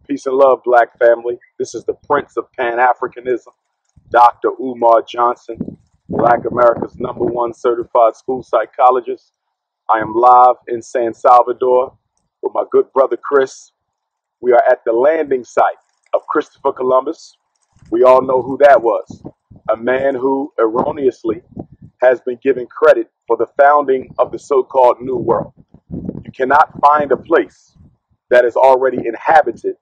Peace and love, black family. This is the Prince of Pan-Africanism, Dr. Umar Johnson, Black America's #1 certified school psychologist. I am live in San Salvador with my good brother Chris. We are at the landing site of Christopher Columbus. We all know who that was, a man who erroneously has been given credit for the founding of the so-called New World. You cannot find a place that is already inhabited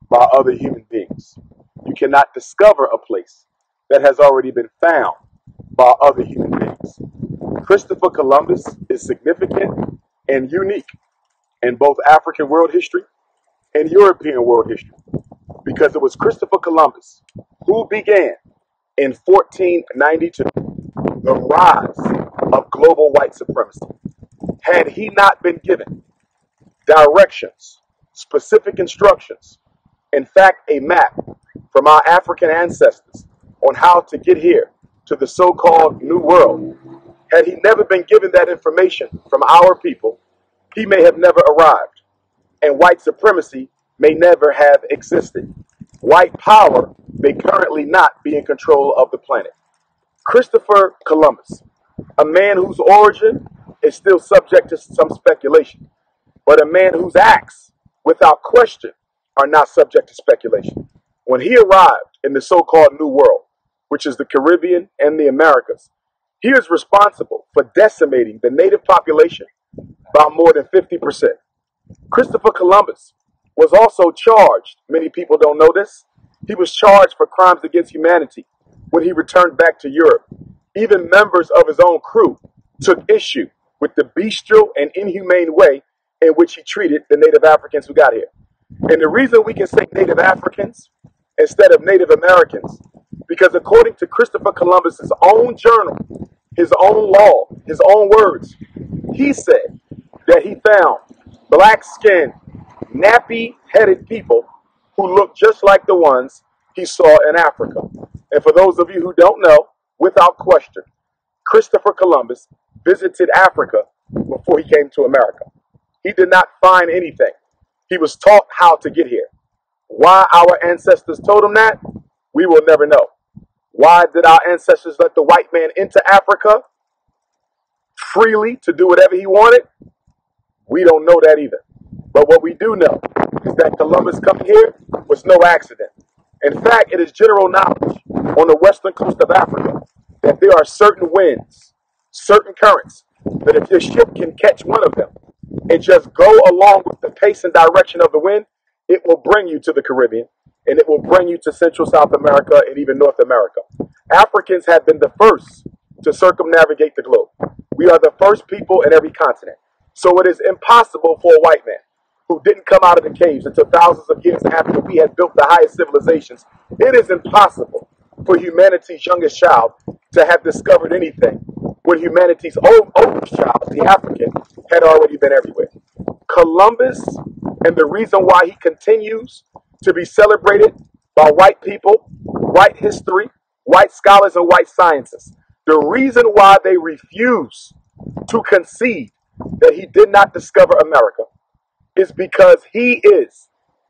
by other human beings. You cannot discover a place that has already been found by other human beings. Christopher Columbus is significant and unique in both African world history and European world history because it was Christopher Columbus who began in 1492 the rise of global white supremacy. Had he not been given directions, specific instructions, in fact, a map from our African ancestors on how to get here to the so-called New World, had he never been given that information from our people, he may have never arrived, and white supremacy may never have existed. White power may currently not be in control of the planet. Christopher Columbus, a man whose origin is still subject to some speculation, but a man whose acts, without question, are not subject to speculation. When he arrived in the so-called New World, which is the Caribbean and the Americas, he is responsible for decimating the native population by more than 50%. Christopher Columbus was also charged, many people don't know this, he was charged for crimes against humanity when he returned back to Europe. Even members of his own crew took issue with the bestial and inhumane way in which he treated the native Africans who got here. And the reason we can say Native Africans instead of Native Americans, because according to Christopher Columbus's own journal, his own law, his own words, he said that he found black-skinned, nappy-headed people who looked just like the ones he saw in Africa. And for those of you who don't know, without question, Christopher Columbus visited Africa before he came to America. He did not find anything. He was taught how to get here. Why our ancestors told him that, we will never know. Why did our ancestors let the white man into Africa freely to do whatever he wanted? We don't know that either. But what we do know is that Columbus coming here was no accident. In fact, it is general knowledge on the western coast of Africa that there are certain winds, certain currents, that if your ship can catch one of them and just go along with the pace and direction of the wind, it will bring you to the Caribbean, and it will bring you to Central South America and even North America. Africans have been the first to circumnavigate the globe. We are the first people in every continent. So it is impossible for a white man who didn't come out of the caves until thousands of years after we had built the highest civilizations. It is impossible for humanity's youngest child to have discovered anything when humanity's oldest child, the African, had already been everywhere. Columbus, and the reason why he continues to be celebrated by white people, white history, white scholars, and white scientists, the reason why they refuse to concede that he did not discover America is because he is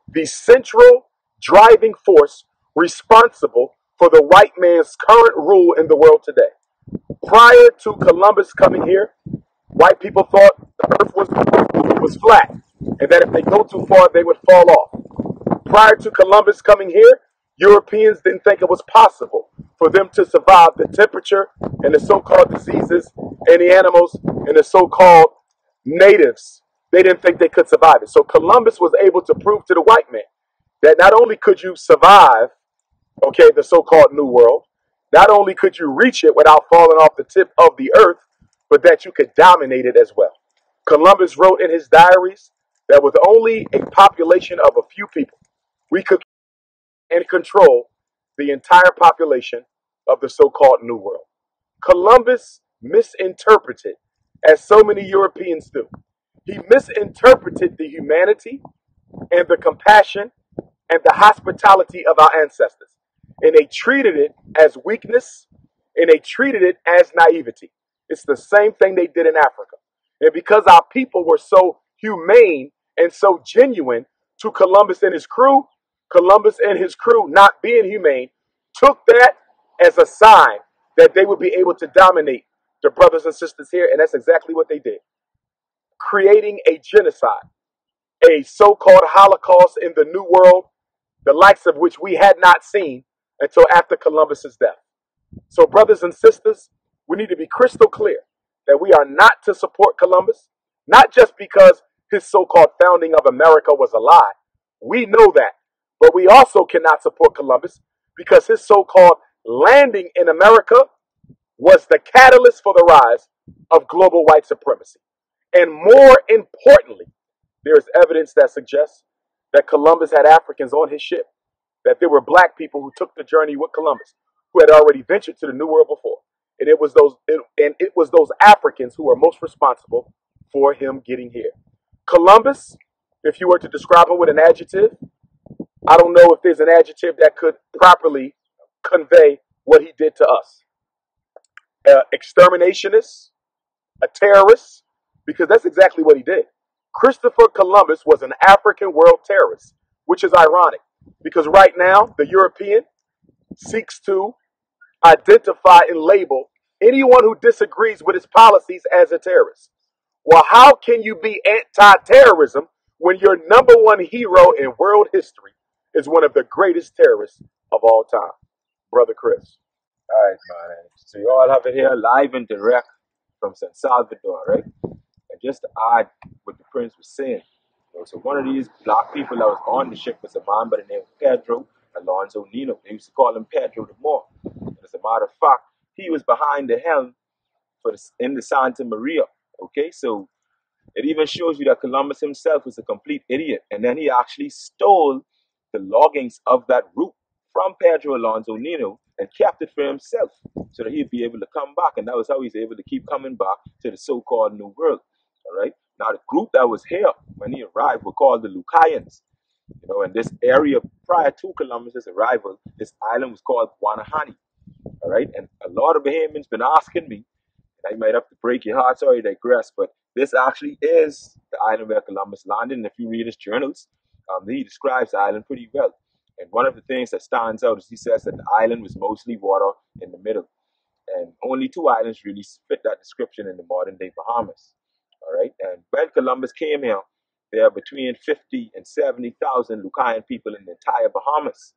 the central driving force responsible for the white man's current rule in the world today. Prior to Columbus coming here, white people thought the earth was flat, and that if they go too far, they would fall off. Prior to Columbus coming here, Europeans didn't think it was possible for them to survive the temperature and the so-called diseases and the animals and the so-called natives. They didn't think they could survive it. So Columbus was able to prove to the white man that not only could you survive, the so-called New World, Not only could you reach it without falling off the tip of the earth, but that you could dominate it as well. Columbus wrote in his diaries that with only a population of a few people, we could and control the entire population of the so-called New World. Columbus misinterpreted, as so many Europeans do. He misinterpreted the humanity and the compassion and the hospitality of our ancestors. And they treated it as weakness and they treated it as naivety. It's the same thing they did in Africa. And because our people were so humane and so genuine to Columbus and his crew, Columbus and his crew, not being humane, took that as a sign that they would be able to dominate the brothers and sisters here. And that's exactly what they did, creating a genocide, a so-called Holocaust in the New World, the likes of which we had not seen until after Columbus's death. So, brothers and sisters, we need to be crystal clear that we are not to support Columbus, not just because his so-called founding of America was a lie. We know that. But we also cannot support Columbus because his so-called landing in America was the catalyst for the rise of global white supremacy. And more importantly, there is evidence that suggests that Columbus had Africans on his ship, that there were black people who took the journey with Columbus, who had already ventured to the New World before. And it was those Africans who were most responsible for him getting here. Columbus, if you were to describe him with an adjective, I don't know if there's an adjective that could properly convey what he did to us. Exterminationist, a terrorist, because that's exactly what he did. Christopher Columbus was an African world terrorist, which is ironic because right now the European seeks to identify and label anyone who disagrees with his policies as a terrorist. Well, how can you be anti-terrorism when your number one hero in world history is one of the greatest terrorists of all time? Brother Chris. All right, man. So you all have it here live and direct from San Salvador, right? And just to add what the prince was saying, so one of these black people that was on the ship was a man by the name of Pedro Alonso Nino. They used to call him Pedro the Moor. And as a matter of fact, he was behind the helm in the Santa Maria. Okay, so it even shows you that Columbus himself was a complete idiot. And then he actually stole the loggings of that route from Pedro Alonso Nino and kept it for himself so that he'd be able to come back. And that was how he's able to keep coming back to the so-called New World. All right. Now, the group that was here when he arrived were called the Lucayans. And this area prior to Columbus's arrival, this island was called Guanahani. All right. And a lot of Bahamians been asking me, and I might have to break your heart, sorry, digress, but this actually is the island where Columbus landed. And if you read his journals, he describes the island pretty well. And one of the things that stands out is he says that the island was mostly water in the middle. And only two islands really fit that description in the modern day Bahamas. All right. And when Columbus came here, there are between 50 and 70,000 Lucayan people in the entire Bahamas.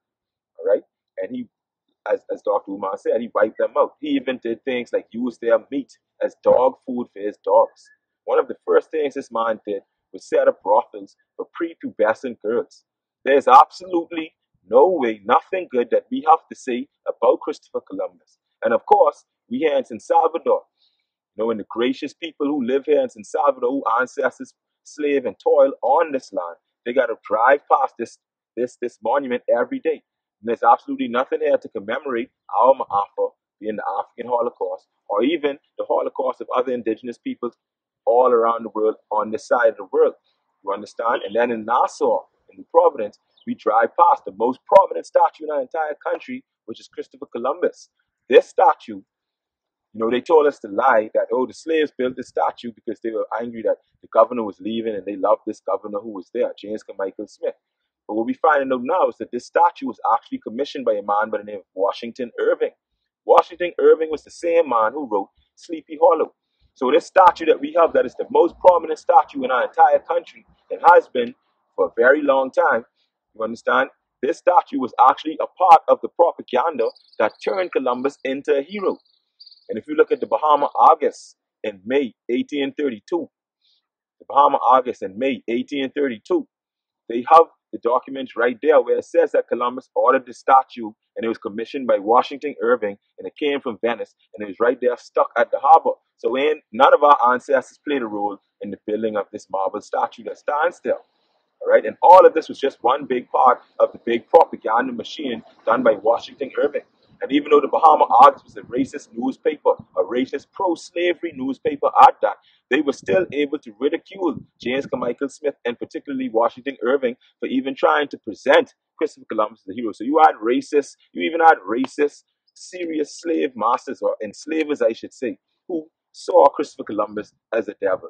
All right. And he, as Dr. Umar said, he wiped them out. He even did things like use their meat as dog food for his dogs. One of the first things this man did was set up brothels for prepubescent girls. There's absolutely no way, nothing good that we have to say about Christopher Columbus. And of course, we here in San Salvador, and the gracious people who live here in San Salvador, who ancestors slave and toil on this land, they got to drive past this monument every day. And there's absolutely nothing here to commemorate our Ma'afa being the African Holocaust, or even the Holocaust of other indigenous peoples all around the world on this side of the world. You understand? And then in Nassau, in New Providence, we drive past the most prominent statue in our entire country, which is Christopher Columbus. This statue, they told us to lie that, the slaves built this statue because they were angry that the governor was leaving and they loved this governor who was there, James Carmichael Smith. But what we find out now is that this statue was actually commissioned by a man by the name of Washington Irving. Washington Irving was the same man who wrote Sleepy Hollow. So this statue that we have, that is the most prominent statue in our entire country and has been for a very long time, you understand? This statue was actually a part of the propaganda that turned Columbus into a hero. And if you look at the Bahama Argus in May 1832, they have the document right there where it says that Columbus ordered the statue and it was commissioned by Washington Irving and it came from Venice and it was right there stuck at the harbor. So none of our ancestors played a role in the building of this marble statue that stands there. All right, and all of this was just one big part of the big propaganda machine done by Washington Irving. And even though the Bahama Argus was a racist newspaper, a racist pro-slavery newspaper at that, they were still able to ridicule James Carmichael Smith and particularly Washington Irving for even trying to present Christopher Columbus as a hero. So you even had racist, serious slave masters or enslavers, I should say, who saw Christopher Columbus as a devil,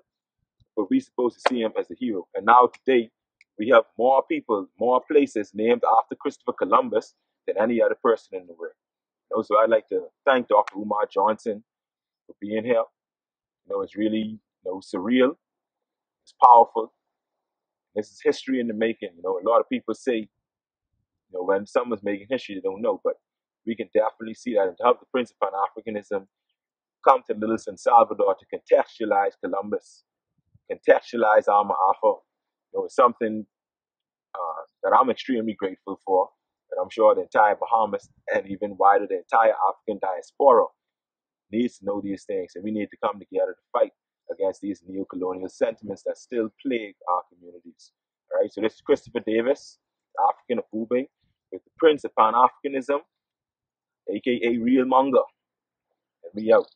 but we supposed to see him as a hero. And now today, we have more people, more places named after Christopher Columbus than any other person in the world. So I'd like to thank Dr. Umar Johnson for being here. It's really surreal. It's powerful. This is history in the making. A lot of people say, when someone's making history, they don't know, but we can definitely see that and to help the Prince of Pan-Africanism come to Little San Salvador to contextualize Columbus, contextualize Alma Ata. It's something that I'm extremely grateful for, and I'm sure the entire Bahamas and even wider the entire African diaspora needs to know these things, and we need to come together to fight against these neo-colonial sentiments that still plague our communities. All right, so this is Christopher Davis, African of Ube, with the Prince of Pan-Africanism, aka Real Monger, and we out.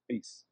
Peace.